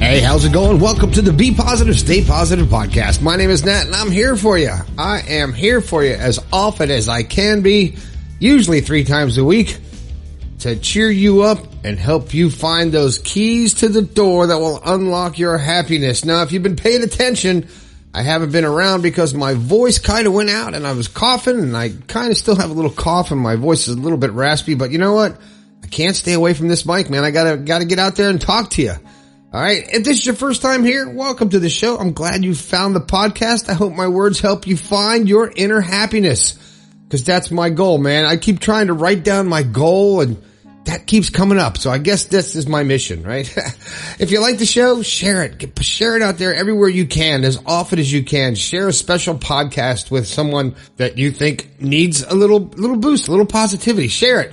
Hey, how's it going? Welcome to the Be Positive, Stay Positive podcast. My name is Nat, and I'm here for you. I am here for you as often as I can be, usually 3 times a week, to cheer you up and help you find those keys to the door that will unlock your happiness. Now, if you've been paying attention, I haven't been around because my voice kind of went out and I was coughing, and I kind of still have a little cough and my voice is a little bit raspy, but you know what? I can't stay away from this mic, man. I gotta get out there and talk to you. All right. If this is your first time here, welcome to the show. I'm glad you found the podcast. I hope my words help you find your inner happiness, because that's my goal, man. I keep trying to write down my goal and that keeps coming up. So I guess this is my mission, right? If you like the show, share it. Share it out there everywhere you can, as often as you can. Share a special podcast with someone that you think needs a little boost, a little positivity. Share it.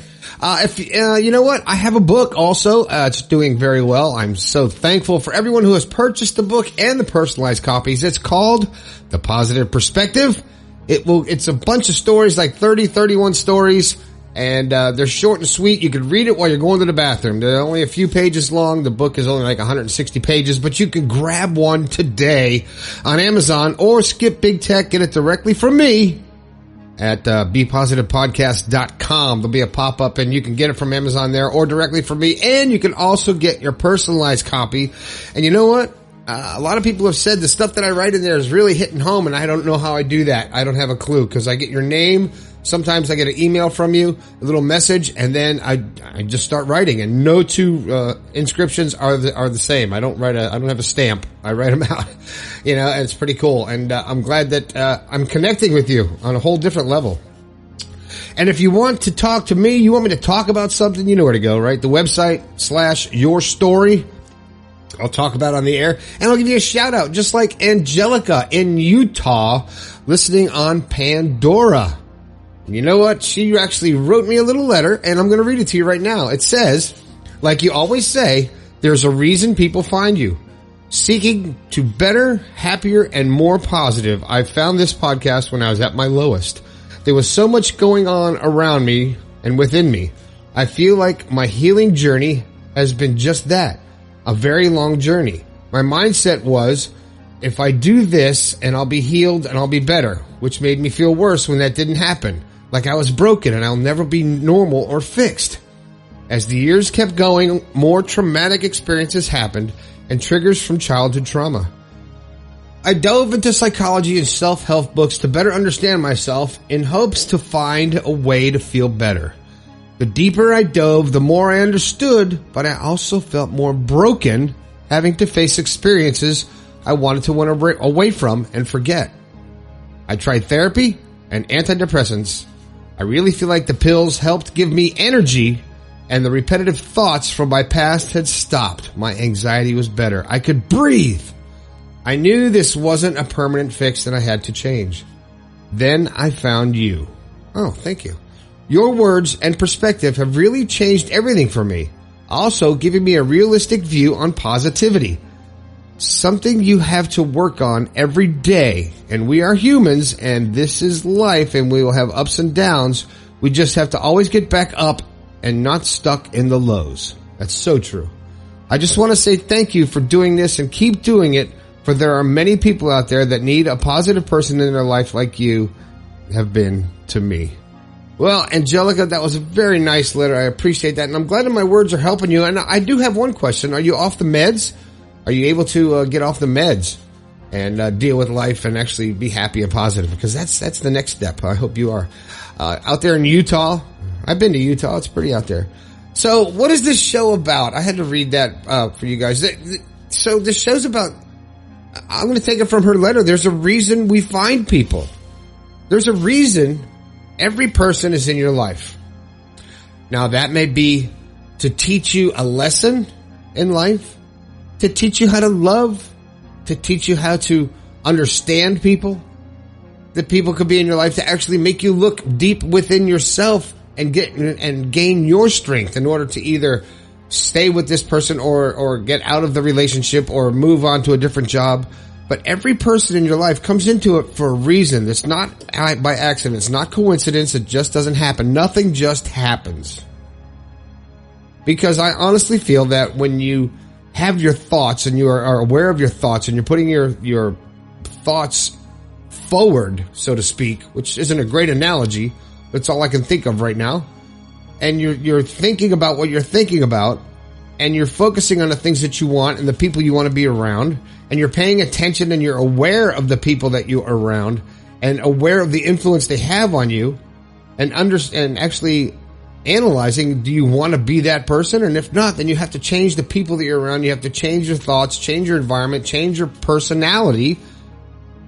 You know what? I have a book also. It's doing very well. I'm so thankful for everyone who has purchased the book and the personalized copies. It's called The Positive Perspective. It's a bunch of stories, like 31 stories, and they're short and sweet. You can read it while you're going to the bathroom. They're only a few pages long. The book is only like 160 pages, but you can grab one today on Amazon or skip big tech, get it directly from me at bepositivepodcast.com. There'll be a pop-up and you can get it from Amazon there or directly from me. And you can also get your personalized copy. And you know what? A lot of people have said the stuff that I write in there is really hitting home, and I don't know how I do that. I don't have a clue, because I get your name. Sometimes I get an email from you, a little message, and then I just start writing, and no two inscriptions are the same. I don't have a stamp. I write them out, and it's pretty cool. And I'm glad that I'm connecting with you on a whole different level. And if you want to talk to me, you want me to talk about something, you know where to go, right? The website /your story. I'll talk about on the air, and I'll give you a shout out, just like Angelica in Utah, listening on Pandora. You know what? She actually wrote me a little letter, and I'm going to read it to you right now. It says, like you always say, there's a reason people find you. Seeking to better, happier, and more positive, I found this podcast when I was at my lowest. There was so much going on around me and within me. I feel like my healing journey has been just that, a very long journey. My mindset was, if I do this, and I'll be healed and I'll be better, which made me feel worse when that didn't happen. Like I was broken and I'll never be normal or fixed. As the years kept going, more traumatic experiences happened and triggers from childhood trauma. I dove into psychology and self-help books to better understand myself in hopes to find a way to feel better. The deeper I dove, the more I understood, but I also felt more broken, having to face experiences I wanted to run away from and forget. I tried therapy and antidepressants. I really feel like the pills helped give me energy, and the repetitive thoughts from my past had stopped. My anxiety was better. I could breathe. I knew this wasn't a permanent fix and I had to change. Then I found you. Oh, thank you. Your words and perspective have really changed everything for me. Also giving me a realistic view on positivity. Something you have to work on every day. And we are humans, and this is life, and we will have ups and downs. We just have to always get back up and not stuck in the lows. That's so true. I just want to say thank you for doing this, and keep doing it, for there are many people out there that need a positive person in their life like you have been to me. Well, Angelica, that was a very nice letter. I appreciate that, and I'm glad that my words are helping you. And I do have one question. Are you off the meds? Are you able to get off the meds and deal with life and actually be happy and positive? Because that's the next step. I hope you are. Out there in Utah, I've been to Utah. It's pretty out there. So what is this show about? I had to read that for you guys. So this show's about, I'm going to take it from her letter. There's a reason we find people. There's a reason every person is in your life. Now, that may be to teach you a lesson in life, to teach you how to love, to teach you how to understand people. That people could be in your life to actually make you look deep within yourself and gain your strength in order to either stay with this person or get out of the relationship or move on to a different job. But every person in your life comes into it for a reason. It's not by accident. It's not coincidence. It just doesn't happen. Nothing just happens. Because I honestly feel that when you have your thoughts and you are aware of your thoughts and you're putting your thoughts forward, so to speak, which isn't a great analogy. That's all I can think of right now. And you're thinking about what you're thinking about, and you're focusing on the things that you want and the people you want to be around, and you're paying attention and you're aware of the people that you're around and aware of the influence they have on you, and actually analyzing, do you want to be that person? And if not, then you have to change the people that you're around. You have to change your thoughts, change your environment, change your personality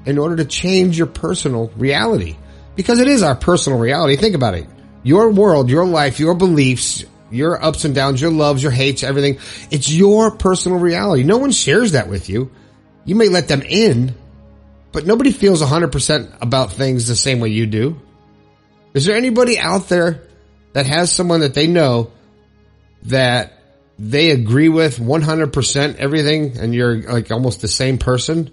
in order to change your personal reality. Because it is our personal reality. Think about it. Your world, your life, your beliefs, your ups and downs, your loves, your hates, everything. It's your personal reality. No one shares that with you. You may let them in, but nobody feels 100% about things the same way you do. Is there anybody out there that has someone that they know that they agree with 100% everything, and you're like almost the same person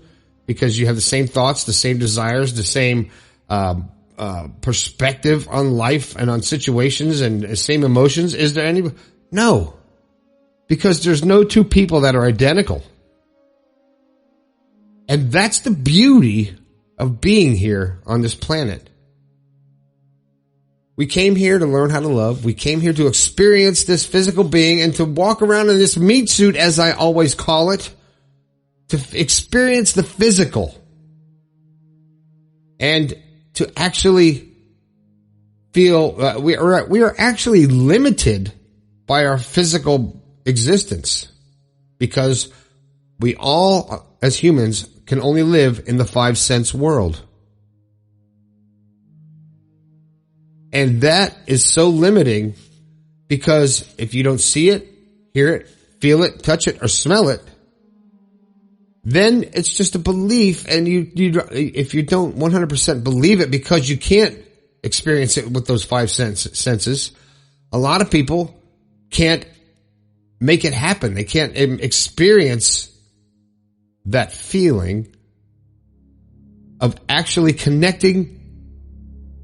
because you have the same thoughts, the same desires, the same perspective on life and on situations and the same emotions? Is there any? No. Because there's no two people that are identical. And that's the beauty of being here on this planet. We came here to learn how to love. We came here to experience this physical being and to walk around in this meat suit, as I always call it, to experience the physical and to actually feel we are actually limited by our physical existence, because we all, as humans, can only live in the 5 sense world. And that is so limiting, because if you don't see it, hear it, feel it, touch it, or smell it, then it's just a belief. And if you don't 100% believe it because you can't experience it with those 5 senses, a lot of people can't make it happen. They can't experience that feeling of actually connecting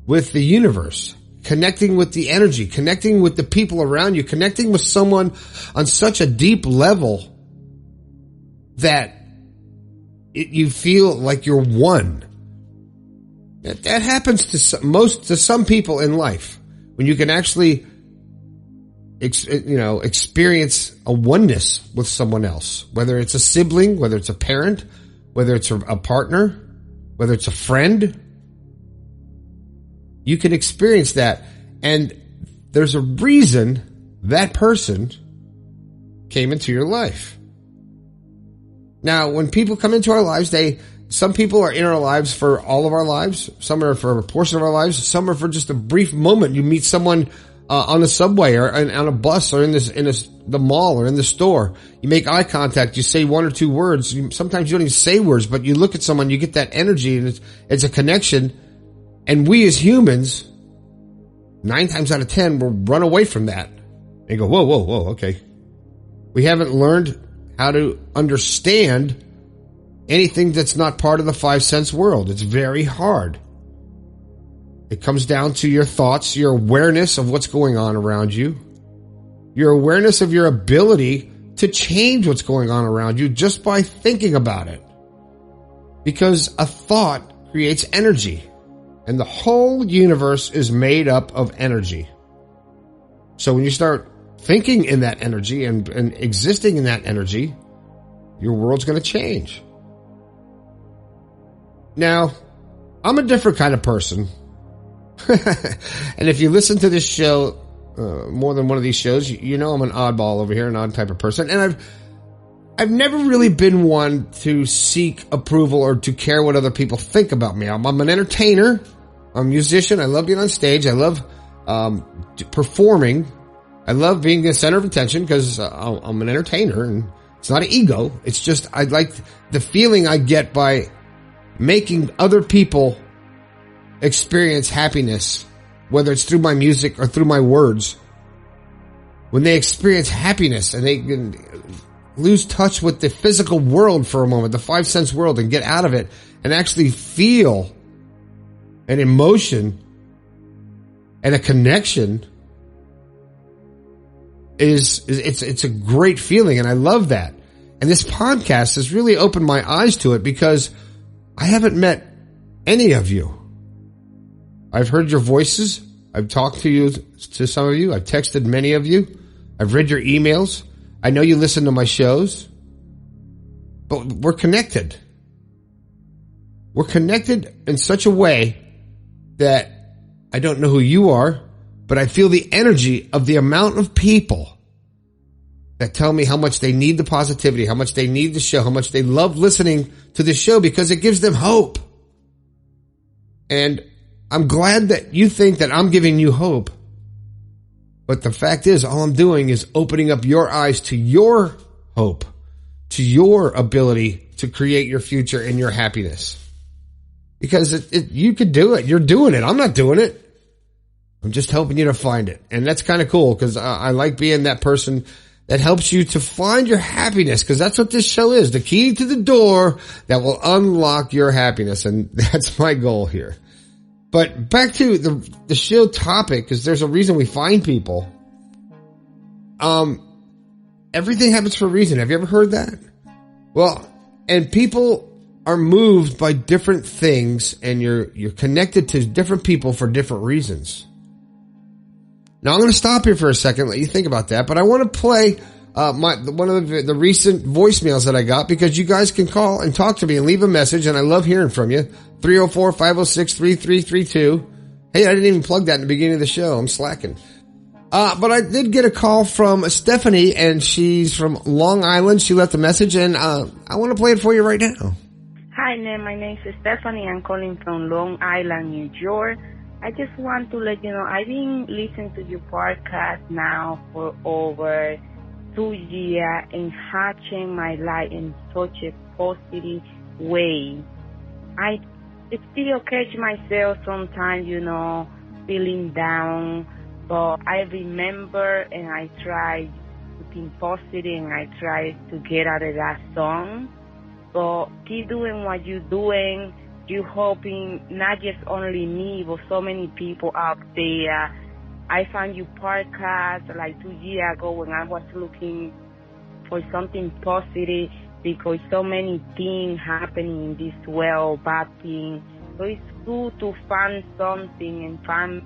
with the universe, connecting with the energy, connecting with the people around you, connecting with someone on such a deep level that you feel like you're one. That happens to some people in life, when you can actually experience a oneness with someone else, whether it's a sibling, whether it's a parent, whether it's a partner, whether it's a friend. You can experience that, and there's a reason that person came into your life. Now, when people come into our lives, some people are in our lives for all of our lives. Some are for a portion of our lives. Some are for just a brief moment. You meet someone on the subway or on a bus or in the mall or in the store. You make eye contact. You say 1 or 2 words. Sometimes you don't even say words, but you look at someone, you get that energy, and it's a connection. And we as humans, 9 times out of 10, will run away from that and go, whoa, okay. We haven't learned how to understand anything that's not part of the 5 sense world. It's very hard. It comes down to your thoughts, your awareness of what's going on around you, your awareness of your ability to change what's going on around you just by thinking about it. Because a thought creates energy. And the whole universe is made up of energy. So when you start thinking in that energy and existing in that energy, your world's going to change. Now, I'm a different kind of person. And if you listen to this show, more than one of these shows, you know I'm an oddball over here, an odd type of person. And I've never really been one to seek approval or to care what other people think about me. I'm an entertainer. I'm a musician. I love being on stage. I love performing. I love being the center of attention because I'm an entertainer, and it's not an ego. It's just I like the feeling I get by making other people experience happiness, whether it's through my music or through my words. When they experience happiness and they can lose touch with the physical world for a moment, the 5 sense world, and get out of it and actually feel an emotion and a connection, it's a great feeling, and I love that. And this podcast has really opened my eyes to it because I haven't met any of you. I've heard your voices. I've talked to some of you. I've texted many of you. I've read your emails. I know you listen to my shows. But we're connected. We're connected in such a way that I don't know who you are, but I feel the energy of the amount of people that tell me how much they need the positivity, how much they need the show, how much they love listening to the show because it gives them hope. And I'm glad that you think that I'm giving you hope. But the fact is, all I'm doing is opening up your eyes to your hope, to your ability to create your future and your happiness. Because you could do it. You're doing it. I'm not doing it. I'm just helping you to find it. And that's kind of cool because I like being that person that helps you to find your happiness, because that's what this show is, the key to the door that will unlock your happiness. And that's my goal here. But back to the show topic, because there's a reason we find people. Everything happens for a reason. Have you ever heard that? Well, and people are moved by different things, and you're connected to different people for different reasons. Now, I'm going to stop here for a second, let you think about that, but I want to play one of the recent voicemails that I got, because you guys can call and talk to me and leave a message, and I love hearing from you. 304-506-3332. Hey, I didn't even plug that in the beginning of the show. I'm slacking. But I did get a call from Stephanie, and she's from Long Island. She left a message, and I want to play it for you right now. Hi, my name is Stephanie. I'm calling from Long Island, New York. I just want to let you know, I've been listening to your podcast now for over 2 years and has changed my life in such a positive way. I still catch myself sometimes, feeling down, but I remember and I try to think positive and I try to get out of that song. But keep doing what you're doing. You're helping not just only me, but so many people out there. I found your podcast like 2 years ago when I was looking for something positive, because so many things happening in this world, bad things. So it's good to find something and find,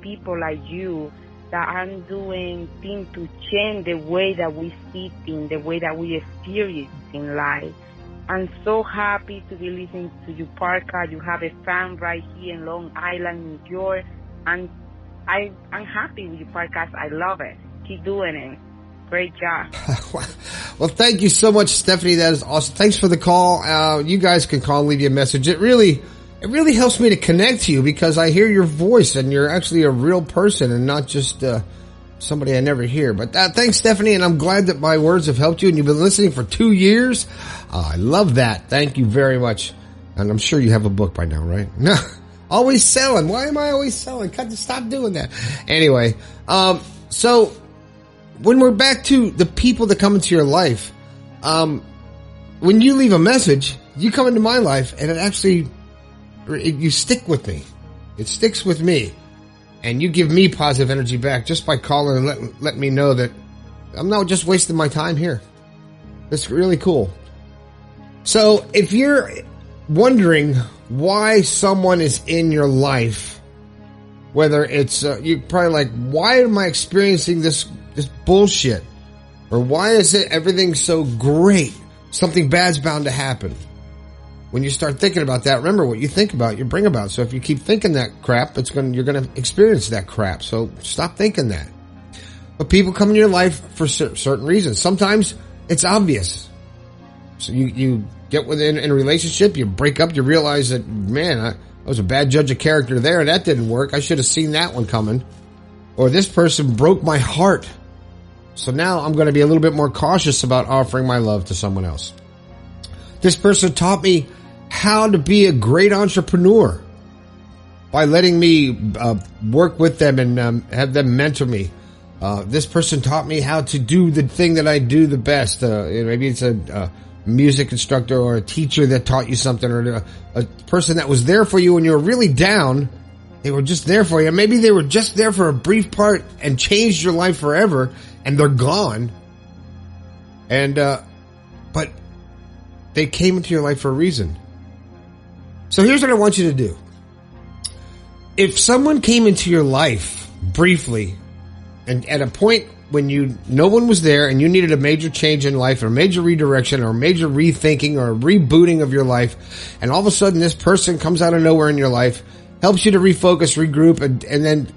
people like you that are doing things to change the way that we see things, the way that we experience in life. I'm so happy to be listening to your podcast. You have a fan right here in Long Island, New York. And I'm happy with your podcast. I love it. Keep doing it. Great job. Well, thank you so much, Stephanie. That is awesome. Thanks for the call. You guys can call and leave you a message. It really helps me to connect to you, because I hear your voice and you're actually a real person and not just somebody I never hear. But thanks, Stephanie, and I'm glad that my words have helped you, and you've been listening for 2 years. I love that. Thank you very much. And I'm sure you have a book by now, right? No, always selling. Why am I always selling? Stop doing that. Anyway, so when we're back to the people that come into your life, when you leave a message, you come into my life, and you stick with me. It sticks with me. And you give me positive energy back just by calling and letting me know that I'm not just wasting my time here. It's really cool. So if you're wondering why someone is in your life, whether it's, you're probably like, why am I experiencing this bullshit? Or why is everything so great? Something bad's bound to happen. When you start thinking about that, remember, what you think about, you bring about. So if you keep thinking that crap, you're going to experience that crap. So stop thinking that. But people come in your life for certain reasons. Sometimes it's obvious. So you get within a relationship, you break up, you realize that, man, I was a bad judge of character there, and that didn't work. I should have seen that one coming. Or this person broke my heart. So now I'm going to be a little bit more cautious about offering my love to someone else. This person taught me how to be a great entrepreneur by letting me work with them and have them mentor me. This person taught me how to do the thing that I do the best. Maybe it's a music instructor or a teacher that taught you something, or a person that was there for you when you were really down. They were just there for you. Maybe they were just there for a brief part and changed your life forever, and they're gone. And but they came into your life for a reason. So here's what I want you to do. If someone came into your life briefly and at a point when no one was there and you needed a major change in life or a major redirection or a major rethinking or a rebooting of your life, and all of a sudden this person comes out of nowhere in your life, helps you to refocus, regroup, and then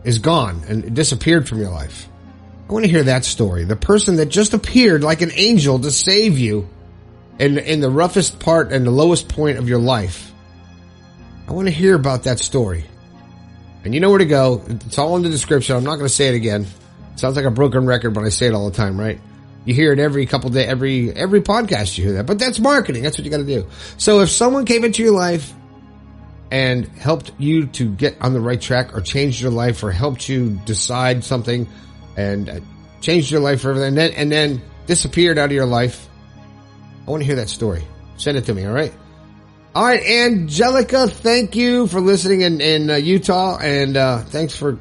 is gone and disappeared from your life. I want to hear that story. The person that just appeared like an angel to save you in the roughest part and the lowest point of your life. I want to hear about that story. And you know where to go. It's all in the description. I'm not going to say it again. It sounds like a broken record when I say it all the time, right? You hear it every couple days, every podcast you hear that. But that's marketing. That's what you got to do. So if someone came into your life and helped you to get on the right track or changed your life or helped you decide something and changed your life forever and then disappeared out of your life, I want to hear that story. Send it to me, all right? All right, Angelica, thank you for listening in Utah, and thanks for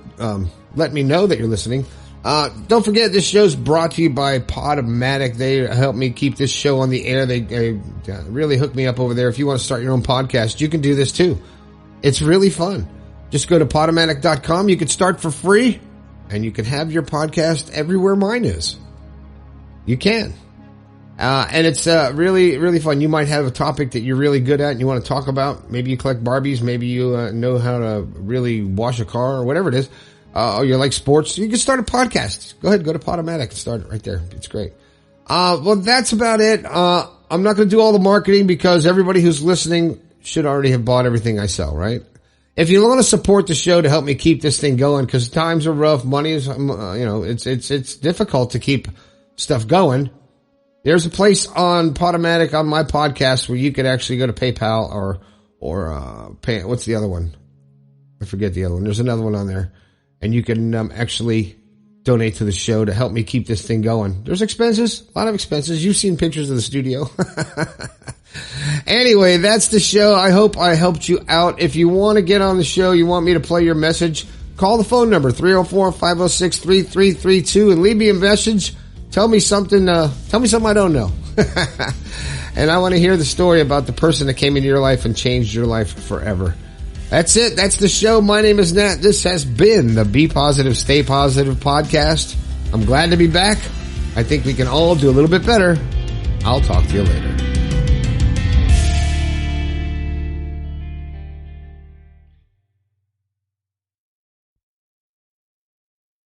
letting me know that you're listening. Don't forget, this show's brought to you by Podomatic. They help me keep this show on the air. They really hook me up over there. If you want to start your own podcast, you can do this too. It's really fun. Just go to Podomatic.com. You can start for free, and you can have your podcast everywhere mine is. You can. And it's really, really fun. You might have a topic that you're really good at and you want to talk about. Maybe you collect Barbies. Maybe you know how to really wash a car or whatever it is. Or you like sports. You can start a podcast. Go ahead, go to Podomatic and start it right there. It's great. Well, that's about it. I'm not going to do all the marketing because everybody who's listening should already have bought everything I sell, right? If you want to support the show to help me keep this thing going, because times are rough, money is, it's difficult to keep stuff going. There's a place on Podomatic on my podcast where you could actually go to PayPal or pay. What's the other one? I forget the other one. There's another one on there, and you can actually donate to the show to help me keep this thing going. There's expenses, a lot of expenses. You've seen pictures of the studio. Anyway, that's the show. I hope I helped you out. If you want to get on the show, you want me to play your message, call the phone number 304-506-3332 and leave me a message. Tell me something I don't know. And I want to hear the story about the person that came into your life and changed your life forever. That's it. That's the show. My name is Nat. This has been the Be Positive, Stay Positive podcast. I'm glad to be back. I think we can all do a little bit better. I'll talk to you later.